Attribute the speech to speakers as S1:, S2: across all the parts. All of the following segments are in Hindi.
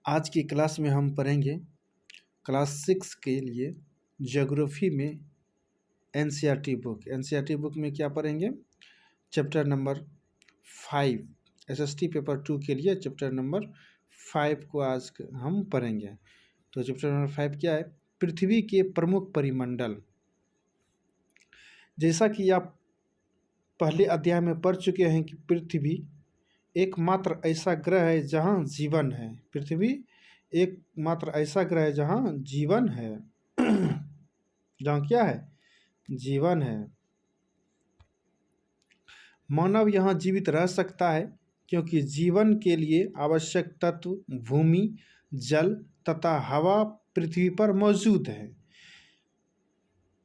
S1: आज की क्लास में हम पढ़ेंगे क्लास 6 के लिए ज्योग्राफी में एनसीईआरटी बुक में क्या पढ़ेंगे। चैप्टर नंबर 5 एसएसटी पेपर 2 के लिए चैप्टर नंबर 5 को आज हम पढ़ेंगे। तो चैप्टर नंबर 5 क्या है? पृथ्वी के प्रमुख परिमंडल। जैसा कि आप पहले अध्याय में पढ़ चुके हैं कि पृथ्वी एकमात्र ऐसा ग्रह है जहाँ जीवन है। पृथ्वी एकमात्र ऐसा ग्रह है जहाँ जीवन है जहाँ क्या है? जीवन है। मानव यहाँ जीवित रह सकता है क्योंकि जीवन के लिए आवश्यक तत्व भूमि, जल तथा हवा पृथ्वी पर मौजूद है।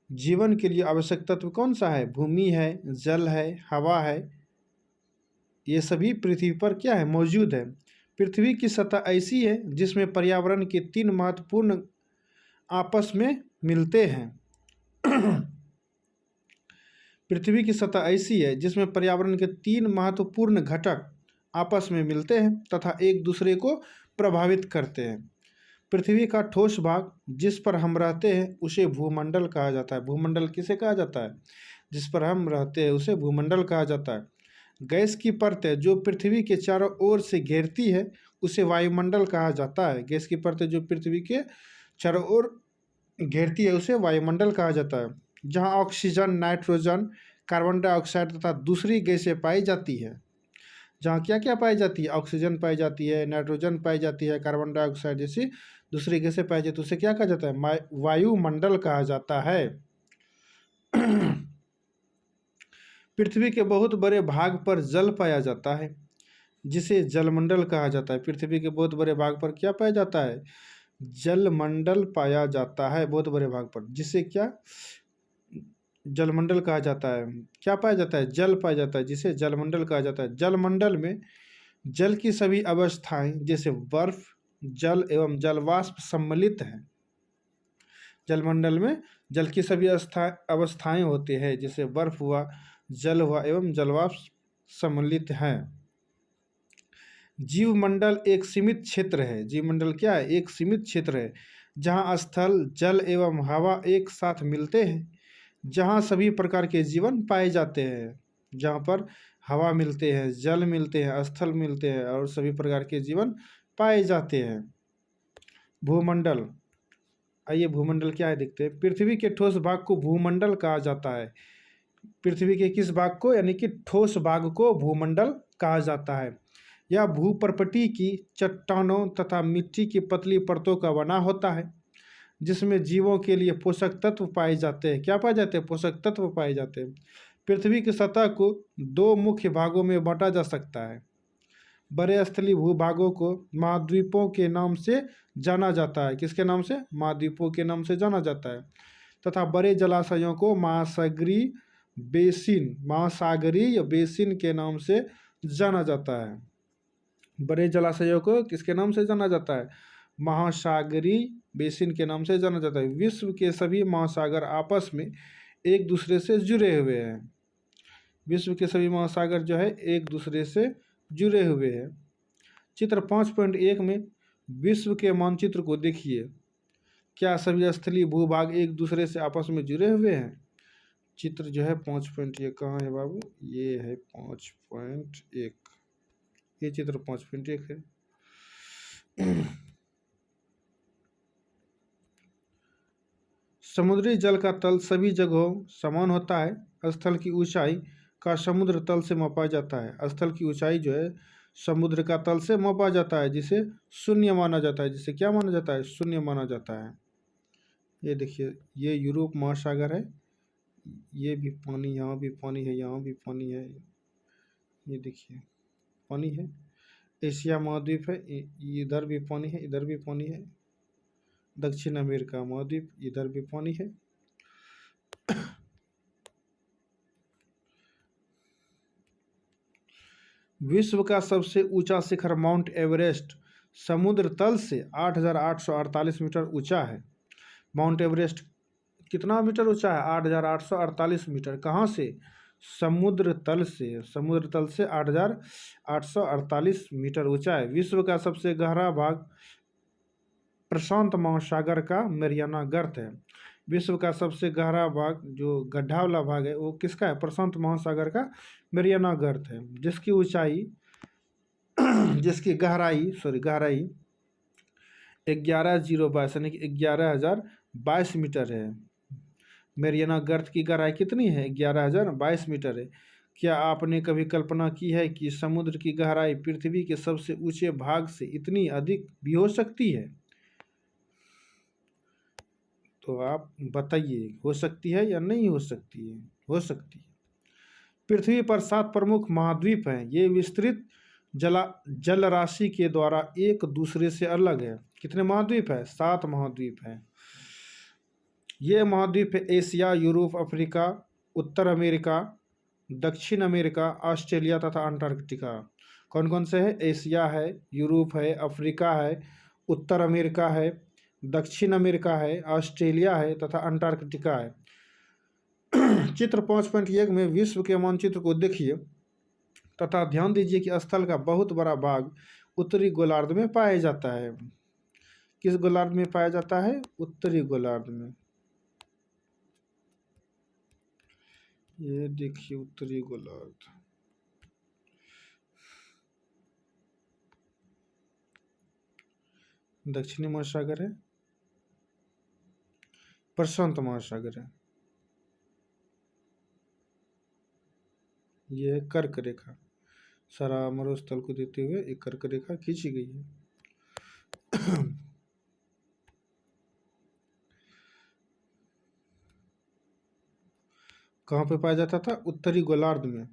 S1: जीवन के लिए आवश्यक तत्व कौन सा है? भूमि है, जल है, हवा है। ये सभी पृथ्वी पर क्या है? मौजूद है। पृथ्वी की सतह ऐसी है जिसमें पर्यावरण के 3 महत्वपूर्ण आपस में मिलते हैं। पृथ्वी की सतह ऐसी है जिसमें पर्यावरण के 3 महत्वपूर्ण घटक आपस में मिलते हैं तथा एक दूसरे को प्रभावित करते हैं। पृथ्वी का ठोस भाग जिस पर हम रहते हैं उसे भूमंडल कहा जाता है। भूमंडल किसे कहा जाता है? जिस पर हम रहते हैं उसे भूमंडल कहा जाता है। गैस की परत जो पृथ्वी के चारों ओर से घेरती है उसे वायुमंडल कहा जाता है। गैस की परत जो पृथ्वी के चारों ओर घेरती है उसे वायुमंडल कहा जाता है, जहां ऑक्सीजन, नाइट्रोजन, कार्बन डाइऑक्साइड तथा दूसरी गैसें पाई जाती है। जहाँ क्या क्या पाई जाती है? ऑक्सीजन पाई जाती है, नाइट्रोजन पाई जाती है, कार्बन डाइऑक्साइड जैसी दूसरी गैसें पाई जाती है। उसे क्या कहा जाता है? वायुमंडल कहा जाता है। पृथ्वी के बहुत बड़े भाग पर जल पाया जाता है जिसे जलमंडल कहा जाता है। पृथ्वी के बहुत बड़े भाग पर क्या पाया जाता है? जलमंडल पाया जाता है बहुत बड़े भाग पर, जिसे क्या जलमंडल कहा जाता है। क्या पाया जाता है? जल पाया जाता है जिसे जलमंडल कहा जाता है। जलमंडल में जल की सभी अवस्थाएं जैसे बर्फ, जल एवं जलवाष्प सम्मिलित हैं। जलमंडल में जल की सभी अवस्थाएं होती है जैसे बर्फ हुआ, जल हुआ एवं जलवाष्प सम्मिलित हैं। जीवमंडल एक सीमित क्षेत्र है। जीवमंडल क्या है? एक सीमित क्षेत्र है जहाँ स्थल, जल एवं हवा एक साथ मिलते हैं, जहाँ सभी प्रकार के जीवन पाए जाते हैं। जहाँ पर हवा मिलते हैं, जल मिलते हैं, स्थल मिलते हैं और सभी प्रकार के जीवन पाए जाते हैं। भूमंडल। आइए भूमंडल क्या है देखते हैं। पृथ्वी के ठोस भाग को भूमंडल कहा जाता है। पृथ्वी के किस भाग को? यानी कि ठोस भाग को भूमंडल कहा जाता है। यह भूपर्पटी की चट्टानों तथा मिट्टी की पतली परतों का बना होता है जिसमें जीवों के लिए पोषक तत्व पाए जाते हैं। क्या पाए जाते हैं? पोषक तत्व पाए जाते हैं। पृथ्वी की सतह को 2 मुख्य भागों में बांटा जा सकता है। बड़े स्थलीय भूभागों को महाद्वीपों के नाम से जाना जाता है। किसके नाम से? महाद्वीपों के नाम से जाना जाता है। तथा बड़े जलाशयों को महासागरीय बेसिन के नाम से जाना जाता है। बड़े जलाशयों को किसके नाम से जाना जाता है? महासागरीय बेसिन के नाम से जाना जाता है। विश्व के सभी महासागर आपस में एक दूसरे से जुड़े हुए हैं। विश्व के सभी महासागर जो है एक दूसरे से जुड़े हुए हैं। चित्र 5.1 में विश्व के मानचित्र को देखिए। क्या सभी स्थलीय भूभाग एक दूसरे से आपस में जुड़े हुए हैं? चित्र जो है 5.1 कहाँ है बाबू? ये है 5.1। ये चित्र 5.1 है। समुद्री जल का तल सभी जगहों समान होता है। स्थल की ऊंचाई का समुद्र तल से मापा जाता है। स्थल की ऊंचाई जो है समुद्र का तल से मापा जाता है, जिसे शून्य माना जाता है। जिसे क्या माना जाता है? शून्य माना जाता है। ये देखिए, ये यूरोप महासागर है। ये भी पानी, यहाँ भी पानी है, यहाँ भी पानी है। ये देखिए पानी है। एशिया महाद्वीप है, इधर भी पानी है, इधर भी पानी है। दक्षिण अमेरिका महाद्वीप, इधर भी पानी है। विश्व का सबसे ऊंचा शिखर माउंट एवरेस्ट समुद्र तल से 8,848 मीटर ऊंचा है। माउंट एवरेस्ट कितना मीटर ऊंचा है? 8,848 मीटर। कहाँ से? समुद्र तल से। समुद्र तल से 8,848 मीटर ऊंचा है। विश्व का सबसे गहरा भाग प्रशांत महासागर का मैरियाना गर्त है। विश्व का सबसे गहरा भाग, जो गड्ढा वाला भाग है, वो किसका है? प्रशांत महासागर का मैरियाना गर्त है, जिसकी ऊंचाई जिसकी गहराई 11,022 यानी कि 11,022 मीटर है। मैरियाना गर्त की गहराई कितनी है? 11,022 मीटर है। क्या आपने कभी कल्पना की है कि समुद्र की गहराई पृथ्वी के सबसे ऊंचे भाग से इतनी अधिक भी हो सकती है? तो आप बताइए, हो सकती है या नहीं हो सकती है? हो सकती है। पृथ्वी पर 7 प्रमुख महाद्वीप हैं। ये विस्तृत जल राशि के द्वारा एक दूसरे से अलग है। कितने महाद्वीप है? 7 महाद्वीप हैं। ये महाद्वीप है एशिया, यूरोप, अफ्रीका, उत्तर अमेरिका, दक्षिण अमेरिका, ऑस्ट्रेलिया तथा अंटार्कटिका। कौन कौन से है? एशिया है, यूरोप है, अफ्रीका है, उत्तर अमेरिका है, दक्षिण अमेरिका है, ऑस्ट्रेलिया है तथा अंटार्कटिका है। चित्र 5.1 में विश्व के मानचित्र को देखिए तथा ध्यान दीजिए कि स्थल का बहुत बड़ा भाग उत्तरी गोलार्ध में पाया जाता है। किस गोलार्ध में पाया जाता है? उत्तरी गोलार्ध में। ये देखिए उत्तरी गोलार्ध। दक्षिणी महासागर है, प्रशांत महासागर है, यह कर्क रेखा सारा मरुस्थल को देते हुए एक कर्क रेखा खींची गई है। कहाँ पे पाया जाता था? उत्तरी गोलार्ध में।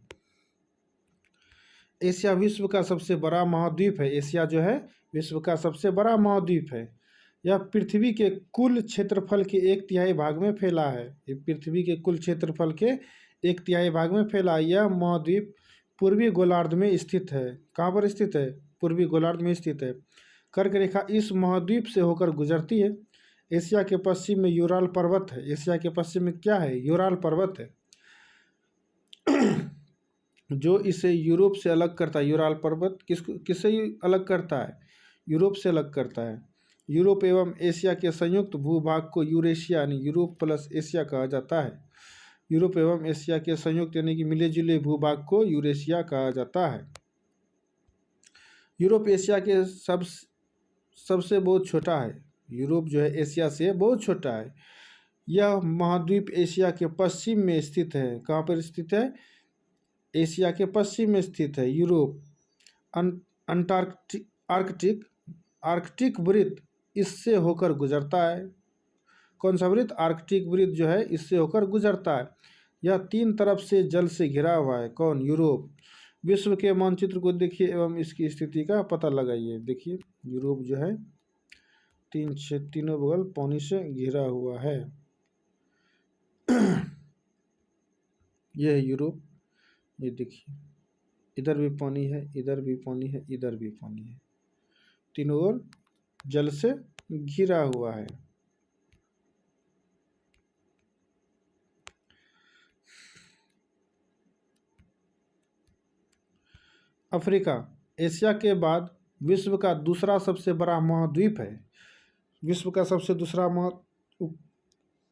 S1: एशिया विश्व का सबसे बड़ा महाद्वीप है। एशिया जो है विश्व का सबसे बड़ा महाद्वीप है। यह पृथ्वी के कुल क्षेत्रफल के 1/3 भाग में फैला है। ये पृथ्वी के कुल क्षेत्रफल के 1/3 भाग में फैला। यह महाद्वीप पूर्वी गोलार्ध में स्थित है। कहाँ पर स्थित है? पूर्वी गोलार्ध में स्थित है। कर्क रेखा इस महाद्वीप से होकर गुजरती है। एशिया के पश्चिम में यूराल पर्वत है। एशिया के पश्चिम में क्या है? यूराल पर्वत है, जो इसे यूरोप से अलग करता है। यूराल पर्वत किससे अलग करता है? यूरोप से अलग करता है। यूरोप एवं एशिया के संयुक्त भूभाग को यूरेशिया यानी यूरोप प्लस एशिया कहा जाता है। यूरोप एवं एशिया के संयुक्त यानी कि मिले जुले भूभाग को यूरेशिया कहा जाता है। यूरोप एशिया के सबसे बहुत छोटा है। यूरोप जो है एशिया से बहुत छोटा है। यह महाद्वीप एशिया के पश्चिम में स्थित है। कहाँ पर स्थित है? एशिया के पश्चिम में स्थित है। यूरोप आर्कटिक वृत्त इससे होकर गुजरता है। कौन सा वृत्त? आर्कटिक वृत्त जो है इससे होकर गुजरता है। यह 3 तरफ से जल से घिरा हुआ है। कौन? यूरोप। विश्व के मानचित्र को देखिए एवं इसकी स्थिति का पता लगाइए। देखिए यूरोप जो है तीनों बगल पानी से घिरा हुआ है। यह है यूरोप। ये देखिए इधर भी पानी है, इधर भी पानी है, इधर भी पानी है, तीनों ओर जल से घिरा हुआ है। अफ्रीका एशिया के बाद विश्व का दूसरा सबसे बड़ा महाद्वीप है। विश्व का सबसे दूसरा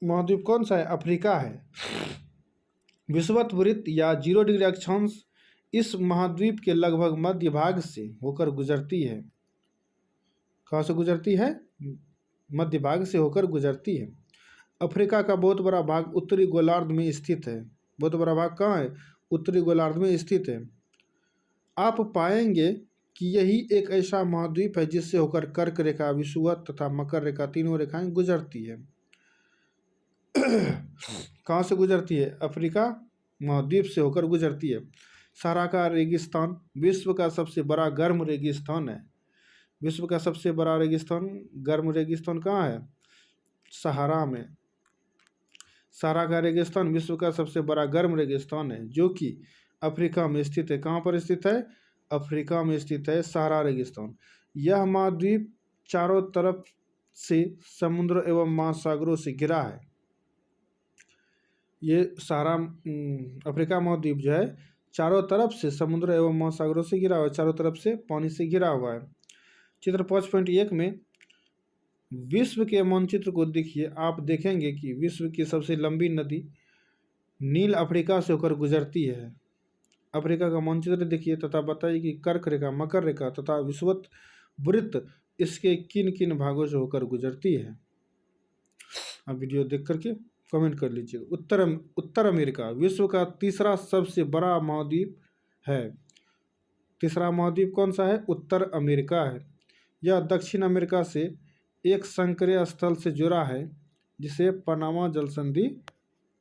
S1: महाद्वीप कौन सा है? अफ्रीका है। विषुवत वृत्त या 0 डिग्री अक्षांश इस महाद्वीप के लगभग मध्य भाग से होकर गुजरती है। कहाँ से गुजरती है? मध्य भाग से होकर गुजरती है। अफ्रीका का बहुत बड़ा भाग उत्तरी गोलार्ध में स्थित है। बहुत बड़ा भाग कहाँ है? उत्तरी गोलार्ध में स्थित है। आप पाएंगे कि यही एक ऐसा महाद्वीप है जिससे होकर कर्क रेखा, विषुवत तथा मकर रेखा तीनों रेखाएं गुजरती है। कहाँ से गुजरती है? अफ्रीका महाद्वीप से होकर गुजरती है। सहारा का रेगिस्तान विश्व का सबसे बड़ा गर्म रेगिस्तान है। विश्व का सबसे बड़ा रेगिस्तान, गर्म रेगिस्तान कहाँ है? सहारा में। सहारा का रेगिस्तान विश्व का सबसे बड़ा गर्म रेगिस्तान है, जो कि अफ्रीका में स्थित है। कहाँ पर स्थित है? अफ्रीका में स्थित है सहारा रेगिस्तान। यह महाद्वीप चारों तरफ से समुद्र एवं महासागरों से घिरा है। ये सहारा अफ्रीका महाद्वीप जो है चारों तरफ से समुद्र एवं महासागरों से घिरा हुआ है, चारों तरफ से पानी से घिरा हुआ है। चित्र 5.1 में विश्व के मानचित्र को देखिए, आप देखेंगे कि विश्व की सबसे लंबी नदी नील अफ्रीका से होकर गुजरती है। अफ्रीका का मानचित्र देखिए तथा बताइए कि कर्क रेखा, मकर रेखा तथा विषुवत वृत्त इसके किन किन भागों से होकर गुजरती है। आप वीडियो देख करके कमेंट कर लीजिए। उत्तर अमेरिका विश्व का तीसरा सबसे बड़ा महाद्वीप है। तीसरा महाद्वीप कौन सा है? उत्तर अमेरिका है। यह दक्षिण अमेरिका से एक संक्रिय स्थल से जुड़ा है जिसे पनामा जल संधि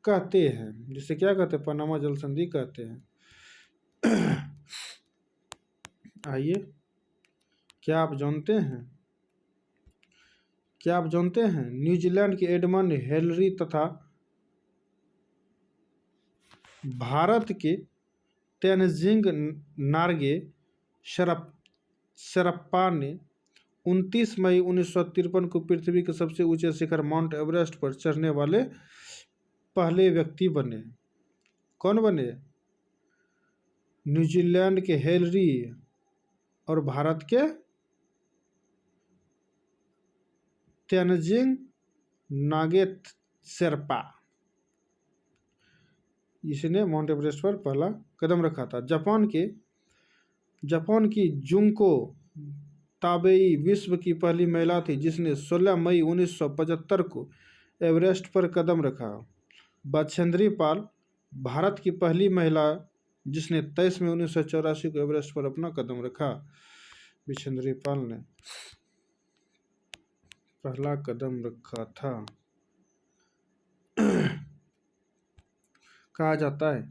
S1: कहते हैं। जिसे क्या कहते हैं? पनामा जल संधि कहते हैं। आइए, क्या आप जानते हैं न्यूजीलैंड के एडमंड हिलरी तथा भारत के तेनजिंग नार्गे शेरप्पा ने 29 मई 1953 को पृथ्वी के सबसे ऊंचे शिखर माउंट एवरेस्ट पर चढ़ने वाले पहले व्यक्ति बने। कौन बने? न्यूजीलैंड के हिलरी और भारत के तेनजिंग नार्गे शेरपा, इसने माउंट एवरेस्ट पर पहला कदम रखा था। जापान की जुंको ताबेई विश्व की पहली महिला थी जिसने 16 मई 1975 को एवरेस्ट पर कदम रखा। बछेंद्री पाल भारत की पहली महिला जिसने 23 मई 1984 को एवरेस्ट पर अपना कदम रखा। बछेंद्री पाल ने पहला कदम रखा था। कहा जाता है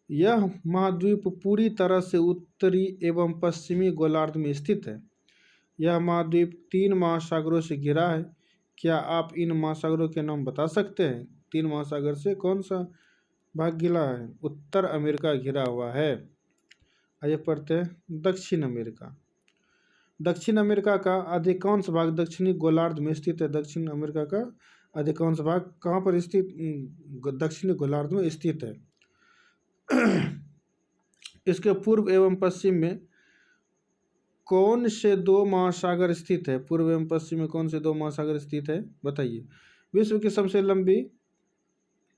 S1: यह महाद्वीप पूरी तरह से उत्तरी एवं पश्चिमी गोलार्ध में स्थित है। यह महाद्वीप 3 महासागरों से घिरा है। क्या आप इन महासागरों के नाम बता सकते हैं? 3 महासागर से कौन सा भाग घिरा है? उत्तर अमेरिका घिरा हुआ है। आइए पढ़ते हैं दक्षिण अमेरिका। दक्षिण अमेरिका का अधिकांश भाग दक्षिणी गोलार्ध में स्थित है। दक्षिण अमेरिका का अधिकांश भाग कहाँ पर स्थित? दक्षिणी गोलार्ध में स्थित है। इसके पूर्व एवं पश्चिम में कौन से 2 महासागर स्थित है? पूर्व एवं पश्चिम में कौन से 2 महासागर स्थित है? बताइए। विश्व की सबसे लंबी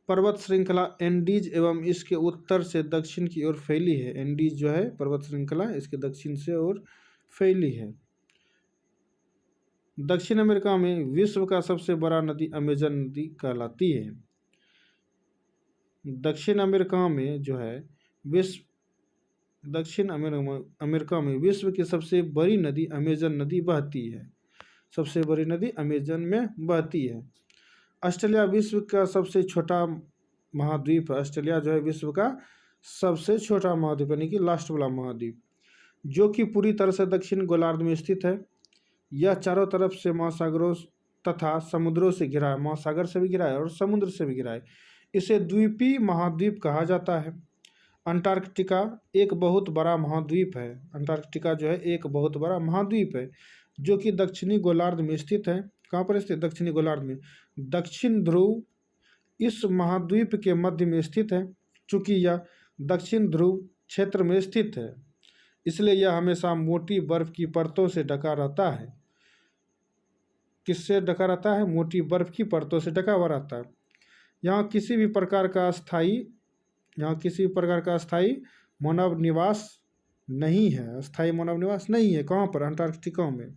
S1: पर्वत श्रृंखला एंडीज एवं इसके उत्तर से दक्षिण की ओर फैली है। एंडीज जो है पर्वत श्रृंखला इसके दक्षिण से और फैली है। दक्षिण अमेरिका में विश्व का सबसे बड़ा नदी अमेजन नदी कहलाती है। दक्षिण अमेरिका में जो है दक्षिण अमेरिका में विश्व की सबसे बड़ी नदी अमेजन नदी बहती है। सबसे बड़ी नदी अमेजन में बहती है। ऑस्ट्रेलिया विश्व का सबसे छोटा महाद्वीप है। ऑस्ट्रेलिया जो है विश्व का सबसे छोटा महाद्वीप यानी कि लास्ट वाला महाद्वीप, जो कि पूरी तरह से दक्षिण गोलार्ध में स्थित है। यह चारों तरफ से महासागरों तथा समुद्रों से घिरा है। महासागर से भी घिरा है और समुद्र से भी घिरा है। इसे द्वीपीय महाद्वीप कहा जाता है। अंटार्कटिका एक बहुत बड़ा महाद्वीप है। अंटार्कटिका जो है एक बहुत बड़ा महाद्वीप है जो कि दक्षिणी गोलार्ध में स्थित है। कहाँ पर स्थित? दक्षिणी गोलार्ध में। दक्षिण ध्रुव इस महाद्वीप के मध्य में स्थित है। चूँकि यह दक्षिण ध्रुव क्षेत्र में स्थित है इसलिए यह हमेशा मोटी बर्फ की परतों से ढका रहता है। किससे ढका रहता है? मोटी बर्फ की परतों से ढका हुआ रहता है। यहाँ किसी भी प्रकार का अस्थायी मानव निवास नहीं है। अस्थायी मानव निवास नहीं है। कहाँ पर? अंटार्कटिका में।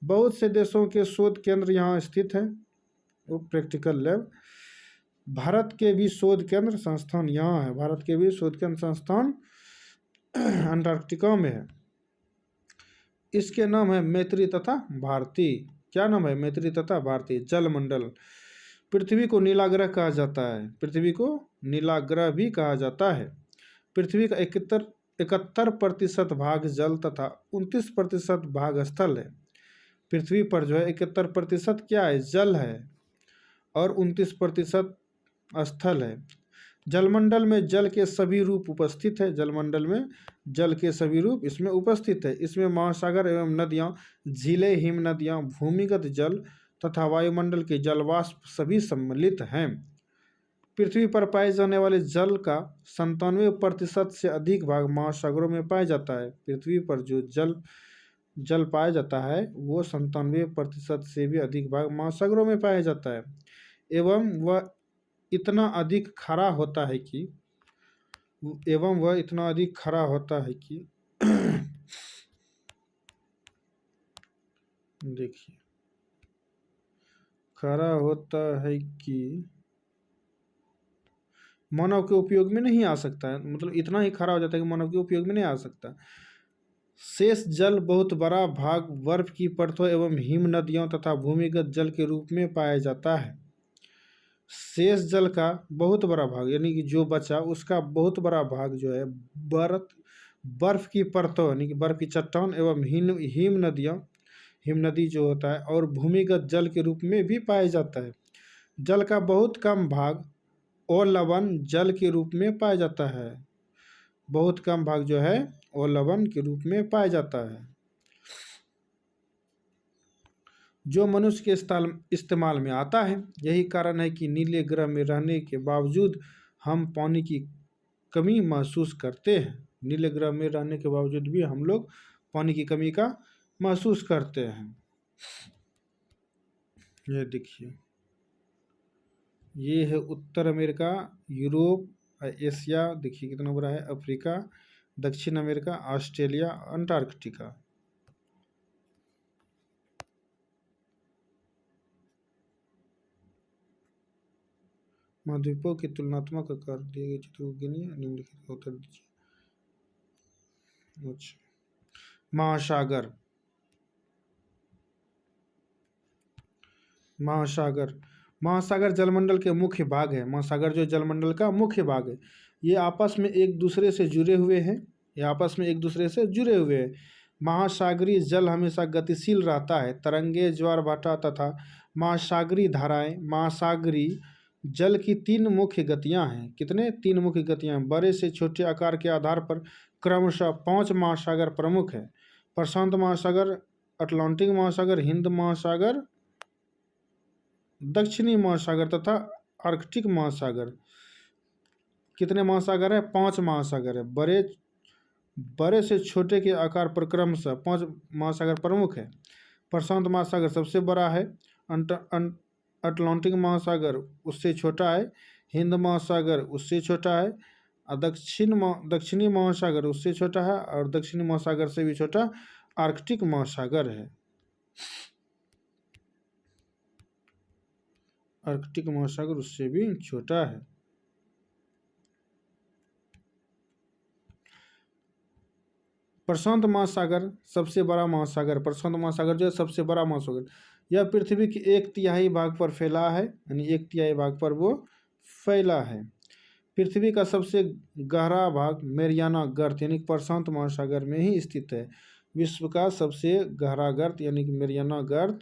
S1: बहुत से देशों के शोध केंद्र यहाँ स्थित है, वो प्रैक्टिकल लैब। भारत के भी शोध केंद्र संस्थान यहाँ है। भारत के भी शोध केंद्र संस्थान अंटार्कटिका में है। इसके नाम है मैत्री तथा भारती। क्या नाम है? मैत्री तथा भारती। जलमंडल। पृथ्वी को नीला ग्रह कहा जाता है। पृथ्वी को नीला ग्रह भी कहा जाता है। पृथ्वी का 71% भाग जल तथा 29% भाग स्थल है। पृथ्वी पर जो है 71% क्या है? जल है और 29% स्थल है। जलमंडल में जल के सभी रूप उपस्थित है। जलमंडल में जल के सभी रूप इसमें उपस्थित है। इसमें महासागर एवं नदियाँ, झीलें, हिम नदियाँ, भूमिगत जल तथा वायुमंडल के जलवाष्प सभी सम्मिलित हैं। पृथ्वी पर पाए जाने वाले जल का 97% से अधिक भाग महासागरों में पाया जाता है। पृथ्वी पर जो जल जल पाया जाता है वो 97% से भी अधिक भाग महासागरों में पाया जाता है, एवं वह इतना अधिक खारा होता है कि देखिए, खारा होता है कि मानव के उपयोग में नहीं आ सकता है, मतलब इतना ही खारा हो जाता है कि मानव के उपयोग में नहीं आ सकता। शेष जल बहुत बड़ा भाग बर्फ की परतों एवं हिम नदियों तथा भूमिगत जल के रूप में पाया जाता है। शेष जल का बहुत बड़ा भाग यानी कि जो बचा उसका बहुत बड़ा भाग जो है बर्फ की परतों यानी कि बर्फ की चट्टान एवं हिम नदी जो होता है और भूमिगत जल के रूप में भी पाया जाता है। जल का बहुत कम भाग और लवण जल के रूप में पाया जाता है। बहुत कम भाग जो है और लवण के रूप में पाया जाता है, जो मनुष्य के इस्तेमाल में आता है। यही कारण है कि नीले ग्रह में रहने के बावजूद हम पानी की कमी महसूस करते हैं। नीले ग्रह में रहने के बावजूद भी हम लोग पानी की कमी का महसूस करते हैं। ये देखिए, ये है उत्तर अमेरिका, यूरोप, एशिया देखिए कितना बड़ा है, अफ्रीका, दक्षिण अमेरिका, ऑस्ट्रेलिया, अंटार्कटिका। महाद्वीपों की तुलनात्मक आकार दिए गए चित्र को गिनिए, निम्नलिखित का उत्तर दीजिए। अच्छा, महासागर। महासागर जलमंडल के मुख्य भाग है। महासागर जो जलमंडल का मुख्य भाग है, ये आपस में एक दूसरे से जुड़े हुए हैं। महासागरीय जल हमेशा गतिशील रहता है। तरंगे, ज्वार भाटा तथा महासागरीय धाराएं। महासागरीय जल की 3 मुख्य गतियां हैं। कितने? 3 मुख्य गतियां। बड़े से छोटे आकार के आधार पर क्रमशः 5 महासागर प्रमुख है। प्रशांत महासागर, अटलांटिक महासागर, हिंद महासागर, दक्षिणी महासागर तथा आर्कटिक महासागर। कितने महासागर है? 5 महासागर है। बड़े से छोटे के आकार पर क्रमशः 5 महासागर प्रमुख है। प्रशांत महासागर सबसे बड़ा है, अटलांटिक महासागर उससे छोटा है, हिंद महासागर उससे छोटा है, दक्षिणी महासागर उससे छोटा है और दक्षिणी महासागर से भी छोटा आर्कटिक महासागर है। आर्कटिक महासागर उससे भी छोटा है। प्रशांत महासागर सबसे बड़ा महासागर। प्रशांत महासागर जो है सबसे बड़ा महासागर। यह पृथ्वी की 1/3 भाग पर फैला है, यानी 1/3 भाग पर वो फैला है। पृथ्वी का सबसे गहरा भाग मैरियाना गर्त यानी प्रशांत महासागर में ही स्थित है। विश्व का सबसे गहरा गर्त यानी कि मैरियाना गर्त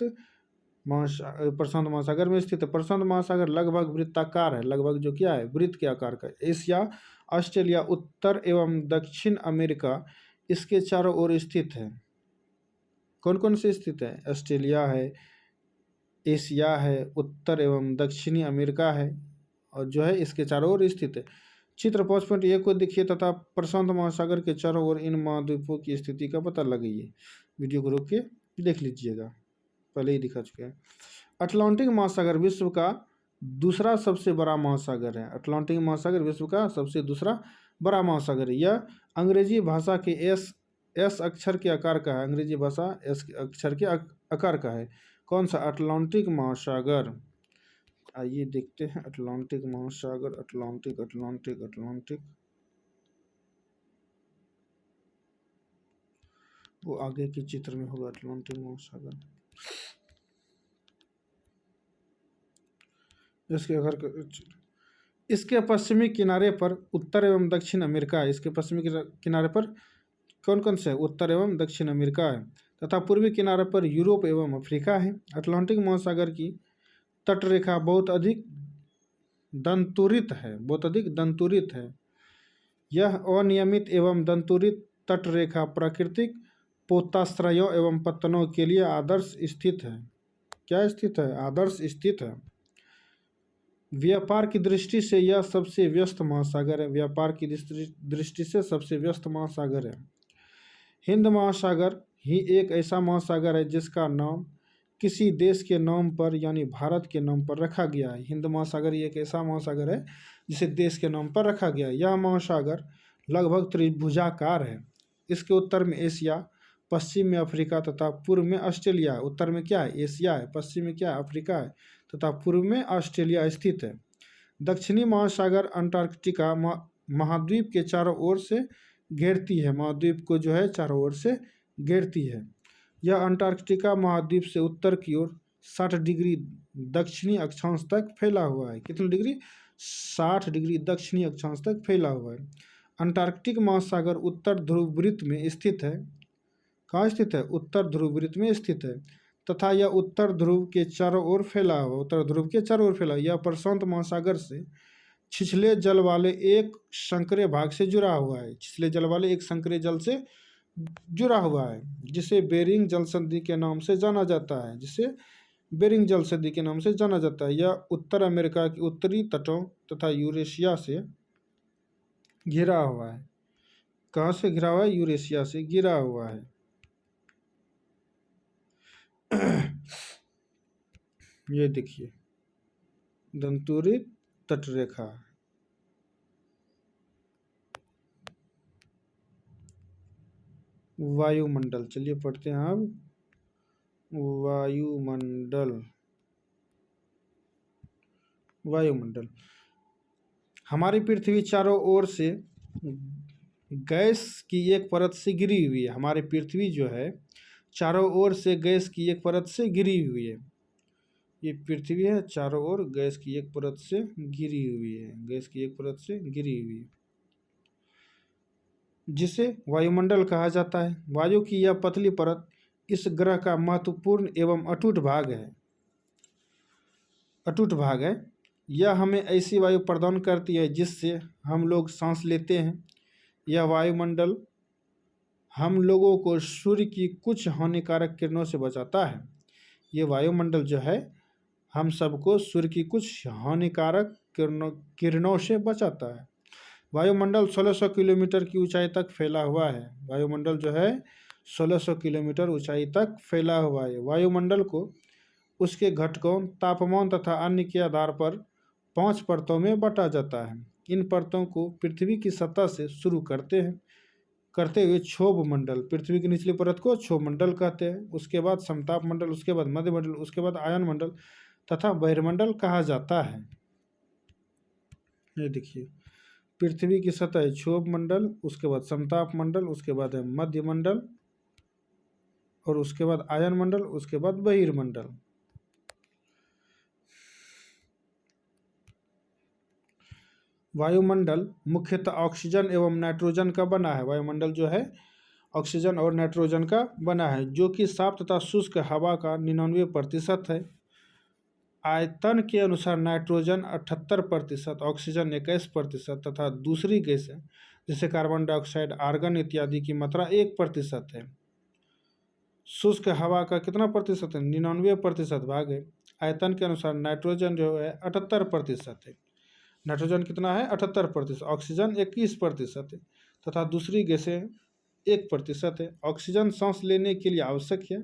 S1: प्रशांत महासागर में स्थित है। प्रशांत महासागर लगभग वृत्ताकार है, लगभग जो क्या है? वृत्त के आकार का। एशिया, ऑस्ट्रेलिया, उत्तर एवं दक्षिण अमेरिका इसके चारों ओर स्थित है। कौन कौन से स्थित है? ऑस्ट्रेलिया है, एशिया है, उत्तर एवं दक्षिणी अमेरिका है और जो है इसके चारों ओर स्थित है। चित्र 5.1 को देखिए तथा प्रशांत महासागर के चारों ओर इन महाद्वीपों की स्थिति का पता लगाइए। वीडियो को रोक के देख लीजिएगा, पहले ही दिखा चुके हैं। अटलांटिक महासागर विश्व का दूसरा सबसे बड़ा महासागर है। अटलांटिक महासागर विश्व का सबसे दूसरा बड़ा महासागर है। यह अंग्रेजी भाषा के एस अक्षर के आकार का है। अंग्रेजी भाषा एस अक्षर के आकार का है। कौन सा? अटलांटिक महासागर। आइए देखते हैं अटलांटिक महासागर। अटलांटिक वो आगे के चित्र में होगा। अटलांटिक महासागर इसके पश्चिमी किनारे पर उत्तर एवं दक्षिण अमेरिका है। इसके पश्चिमी किनारे पर कौन कौन से? उत्तर एवं दक्षिण अमेरिका है तथा पूर्वी किनारे पर यूरोप एवं अफ्रीका है। अटलांटिक महासागर की तटरेखा बहुत अधिक दंतुरित है। यह अनियमित एवं दंतुरित तटरेखा प्राकृतिक पोताश्रयों एवं पत्तनों के लिए आदर्श स्थित है। क्या स्थित है? आदर्श स्थित है। व्यापार की दृष्टि से यह सबसे व्यस्त महासागर है। व्यापार की दृष्टि से सबसे व्यस्त महासागर है। हिंद ही एक ऐसा महासागर है जिसका नाम किसी देश के नाम पर यानी भारत के नाम पर रखा गया है। हिंद महासागर ही एक ऐसा महासागर है जिसे देश के नाम पर रखा गया है। यह महासागर लगभग त्रिभुजाकार है। इसके उत्तर में एशिया, पश्चिम में अफ्रीका तथा पूर्व में ऑस्ट्रेलिया। उत्तर में क्या है? एशिया है, पश्चिम में क्या है? अफ्रीका है तथा पूर्व में ऑस्ट्रेलिया स्थित है। दक्षिणी महासागर अंटार्कटिका महाद्वीप के चारों ओर से घेरती है। महाद्वीप को जो है चारों ओर से घेरती है। यह अंटार्कटिका महाद्वीप से उत्तर की ओर 60 डिग्री दक्षिणी अक्षांश तक फैला हुआ है। कितने डिग्री? 60 डिग्री दक्षिणी अक्षांश तक फैला हुआ है। अंटार्कटिक महासागर उत्तर ध्रुववृत्त में स्थित है। कहाँ स्थित है? उत्तर ध्रुववृत्त में स्थित है तथा यह उत्तर ध्रुव के चारों ओर फैला हुआ। उत्तर ध्रुव के चारों ओर फैला। यह प्रशांत महासागर से छिछले जल वाले एक संकरे भाग से जुड़ा हुआ है। छिछले जल वाले एक संकरे जल से जुड़ा हुआ है जिसे बेरिंग जल संधि के नाम से जाना जाता है। जिसे बेरिंग जल संधि के नाम से जाना जाता है। यह उत्तर अमेरिका के उत्तरी तटों तथा यूरेशिया से घिरा हुआ है। कहाँ से घिरा हुआ है? यूरेशिया से घिरा हुआ है। ये देखिए दंतुरित तटरेखा। वायुमंडल, चलिए पढ़ते हैं अब। वायुमंडल, वायुमंडल हमारी पृथ्वी चारों ओर से गैस की एक परत से घिरी हुई है। हमारी पृथ्वी जो है चारों ओर से गैस की एक परत से घिरी हुई है। ये पृथ्वी है, चारों ओर गैस की एक परत से घिरी हुई है। गैस की एक परत से घिरी हुई है जिसे वायुमंडल कहा जाता है। वायु की यह पतली परत इस ग्रह का महत्वपूर्ण एवं अटूट भाग है। अटूट भाग है। यह हमें ऐसी वायु प्रदान करती है जिससे हम लोग सांस लेते हैं। यह वायुमंडल हम लोगों को सूर्य की कुछ हानिकारक किरणों से बचाता है। ये वायुमंडल जो है हम सबको सूर्य की कुछ हानिकारक किरणों से बचाता है। वायुमंडल 1600 किलोमीटर की ऊंचाई तक फैला हुआ है। वायुमंडल जो है 1600 किलोमीटर ऊंचाई तक फैला हुआ है। वायुमंडल को उसके घटकों, तापमान तथा अन्य के आधार पर 5 परतों में बांटा जाता है। इन परतों को पृथ्वी की सतह से शुरू करते हुए क्षोभ मंडल, पृथ्वी की निचली परत को क्षोभ मंडल कहते हैं। उसके बाद समताप मंडल, उसके बाद मध्य मंडल, उसके बाद आयन मंडल तथा बहिर्मंडल कहा जाता है। ये देखिए पृथ्वी की सतह क्षोभ मंडल, उसके बाद समताप मंडल, उसके बाद है मध्य मंडल और उसके बाद आयन मंडल, उसके बाद बहिर्मंडल। वायुमंडल मुख्यतः ऑक्सीजन एवं नाइट्रोजन का बना है। वायुमंडल जो है ऑक्सीजन और नाइट्रोजन का बना है जो कि साफ तथा शुष्क हवा का 99% है। आयतन के अनुसार नाइट्रोजन 78%, ऑक्सीजन 21% तथा दूसरी गैस है जैसे कार्बन डाइऑक्साइड, आर्गन इत्यादि की मात्रा 1% है। शुष्क हवा का कितना प्रतिशत है? 99% भाग है। आयतन के अनुसार नाइट्रोजन जो है 78% है। नाइट्रोजन कितना है? 78%। ऑक्सीजन 21% है तथा दूसरी गैसें 1% है। ऑक्सीजन सांस लेने के लिए आवश्यक है।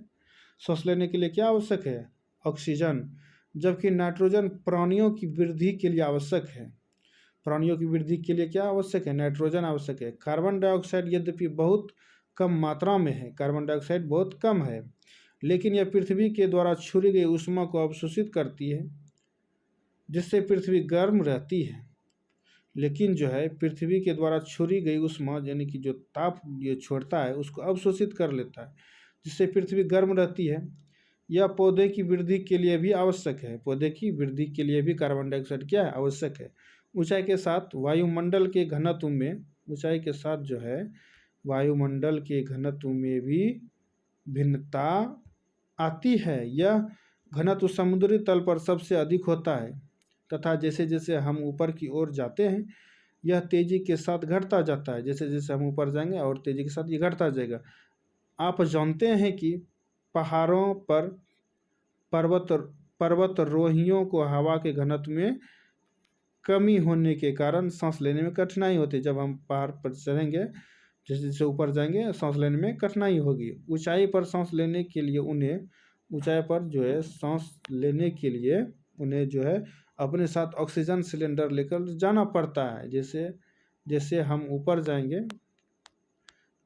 S1: सांस लेने के लिए क्या आवश्यक है? ऑक्सीजन। जबकि नाइट्रोजन प्राणियों की वृद्धि के लिए आवश्यक है। प्राणियों की वृद्धि के लिए क्या आवश्यक है? नाइट्रोजन आवश्यक है। कार्बन डाइऑक्साइड यद्यपि बहुत कम मात्रा में है, कार्बन डाइऑक्साइड बहुत कम है, लेकिन यह पृथ्वी के द्वारा छोड़ी गई ऊष्मा को अवशोषित करती है जिससे पृथ्वी गर्म रहती है। लेकिन जो है पृथ्वी के द्वारा छोड़ी गई ऊष्मा यानी कि जो ताप ये छोड़ता है उसको अवशोषित कर लेता है जिससे पृथ्वी गर्म रहती है। यह पौधे की वृद्धि के लिए भी आवश्यक है। पौधे की वृद्धि के लिए भी कार्बन डाइऑक्साइड क्या है? आवश्यक है। ऊंचाई के साथ वायुमंडल के घनत्व में, ऊंचाई के साथ जो है वायुमंडल के घनत्व में भी भिन्नता आती है। यह घनत्व समुद्री तल पर सबसे अधिक होता है तथा जैसे जैसे हम ऊपर की ओर जाते हैं यह तेजी के साथ घटता जाता है। जैसे जैसे हम ऊपर जाएंगे और तेजी के साथ ये घटता जाएगा। आप जानते हैं कि पहाड़ों पर पर्वतारोहियों को हवा के घनत्व में कमी होने के कारण सांस लेने में कठिनाई होती है। जब हम पहाड़ पर चढ़ेंगे जैसे जैसे ऊपर जाएंगे सांस लेने में कठिनाई होगी। ऊंचाई पर सांस लेने के लिए उन्हें ऊंचाई पर जो है सांस लेने के लिए उन्हें जो है अपने साथ ऑक्सीजन सिलेंडर लेकर जाना पड़ता है। जैसे जैसे हम ऊपर जाएंगे,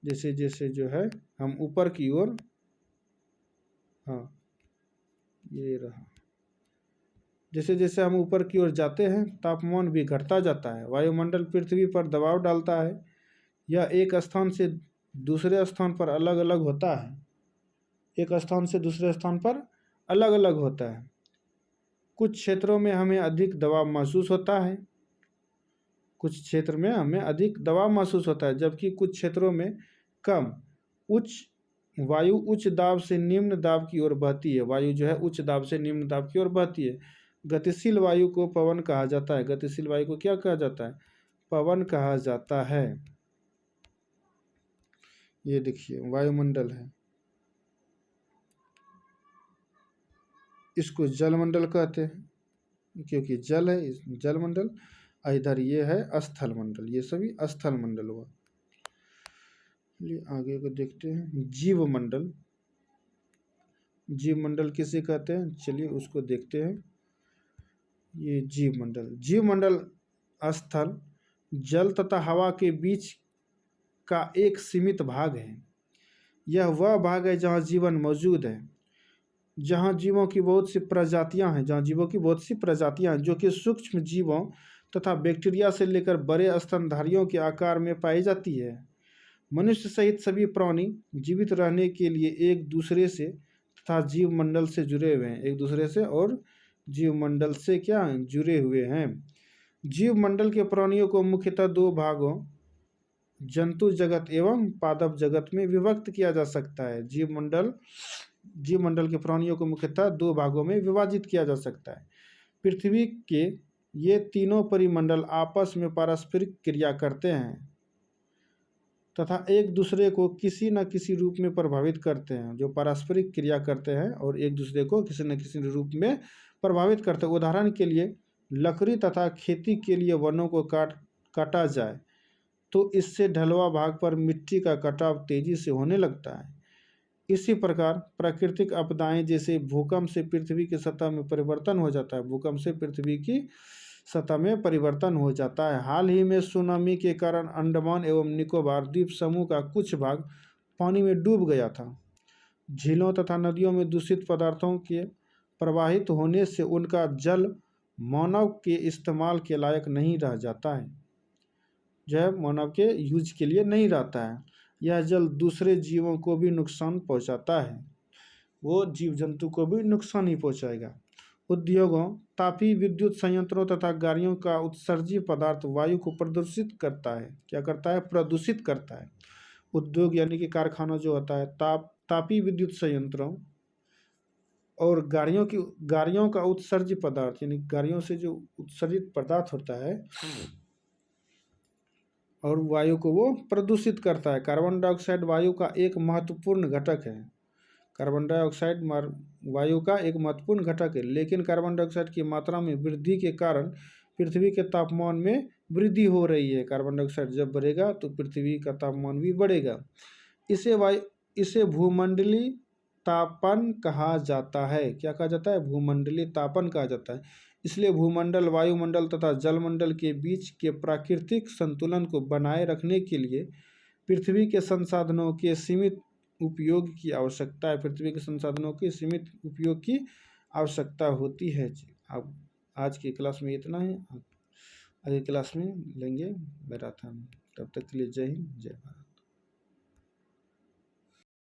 S1: जैसे जैसे जो है हम ऊपर की ओर, हाँ ये रहा, जैसे जैसे हम ऊपर की ओर जाते हैं तापमान भी घटता जाता है। वायुमंडल पृथ्वी पर दबाव डालता है। यह एक स्थान से दूसरे स्थान पर अलग अलग होता है। एक स्थान से दूसरे स्थान पर अलग अलग होता है। कुछ क्षेत्रों में हमें अधिक दबाव महसूस होता है, कुछ क्षेत्र में हमें अधिक दबाव महसूस होता है, जबकि कुछ क्षेत्रों में कम। उच्च वायु उच्च दाब से निम्न दाब की ओर बहती है। वायु जो है उच्च दाब से निम्न दाब की ओर बहती है। गतिशील वायु को पवन कहा जाता है। गतिशील वायु को क्या कहा जाता है? पवन कहा जाता है। ये देखिए वायुमंडल है, इसको जलमंडल कहते हैं क्योंकि जल है, जलमंडल। इधर ये है स्थल मंडल, ये सभी स्थल मंडल हुआ। चलिए आगे को देखते हैं। जीव मंडल, जीव मंडल किसे कहते हैं? चलिए उसको देखते हैं। ये जीव मंडल, जीव मंडल स्थल, जल तथा हवा के बीच का एक सीमित भाग है। यह वह भाग है जहाँ जीवन मौजूद है, जहाँ जीवों की बहुत सी प्रजातियां हैं, जहाँ जीवों की बहुत सी प्रजातियां हैं जो कि सूक्ष्म जीवों तथा बैक्टीरिया से लेकर बड़े स्तनधारियों के आकार में पाई जाती है। मनुष्य सहित सभी प्राणी जीवित रहने के लिए एक दूसरे से तथा जीव मंडल से जुड़े हुए हैं। एक दूसरे से और जीव मंडल से क्या जुड़े हुए हैं। जीव मंडल के प्राणियों को मुख्यतः दो भागों, जंतु जगत एवं पादप जगत में विभक्त किया जा सकता है। जीव मंडल के प्राणियों को मुख्यतः दो भागों में विभाजित किया जा सकता है। पृथ्वी के ये तीनों परिमंडल आपस में पारस्परिक क्रिया करते हैं तथा एक दूसरे को किसी न किसी रूप में प्रभावित करते हैं। जो पारस्परिक क्रिया करते हैं और एक दूसरे को किसी न किसी रूप में प्रभावित करते हैं। उदाहरण के लिए लकड़ी तथा खेती के लिए वनों को काटा जाए तो इससे ढलवा भाग पर मिट्टी का कटाव तेजी से होने लगता है। इसी प्रकार प्राकृतिक आपदाएं जैसे भूकंप से पृथ्वी की सतह में परिवर्तन हो जाता है। भूकंप से पृथ्वी की सतह में परिवर्तन हो जाता है। हाल ही में सुनामी के कारण अंडमान एवं निकोबार द्वीप समूह का कुछ भाग पानी में डूब गया था। झीलों तथा नदियों में दूषित पदार्थों के प्रवाहित होने से उनका जल मानव के इस्तेमाल के लायक नहीं रह जाता है, जो है मानव के यूज के लिए नहीं रहता है। यह जल दूसरे जीवों को भी नुकसान पहुंचाता है, वो जीव जंतु को भी नुकसान ही पहुंचाएगा। उद्योगों, तापीय विद्युत संयंत्रों तथा गाड़ियों का उत्सर्जित पदार्थ वायु को प्रदूषित करता है। क्या करता है? प्रदूषित करता है। उद्योग यानी कि कारखाना जो होता है, तापीय विद्युत संयंत्रों और गाड़ियों का उत्सर्जित पदार्थ यानी गाड़ियों से जो उत्सर्जित पदार्थ होता है और वायु को वो प्रदूषित करता है। कार्बन डाइऑक्साइड वायु का एक महत्वपूर्ण घटक है। कार्बन डाइऑक्साइड वायु का एक महत्वपूर्ण घटक है, लेकिन कार्बन डाइऑक्साइड की मात्रा में वृद्धि के कारण पृथ्वी के तापमान में वृद्धि हो रही है। कार्बन डाइऑक्साइड जब बढ़ेगा तो पृथ्वी का तापमान भी बढ़ेगा। इसे भूमंडलीय तापन कहा जाता है। क्या कहा जाता है? भूमंडलीय तापन कहा जाता है। इसलिए भूमंडल, वायुमंडल तथा जलमंडल के बीच के प्राकृतिक संतुलन को बनाए रखने के लिए पृथ्वी के संसाधनों के सीमित उपयोग की आवश्यकता है। पृथ्वी के संसाधनों के सीमित उपयोग की आवश्यकता होती है। अब आज की क्लास में इतना है, अगली क्लास में लेंगे मैराथन। तब तक के लिए जय हिंद, जय भारत।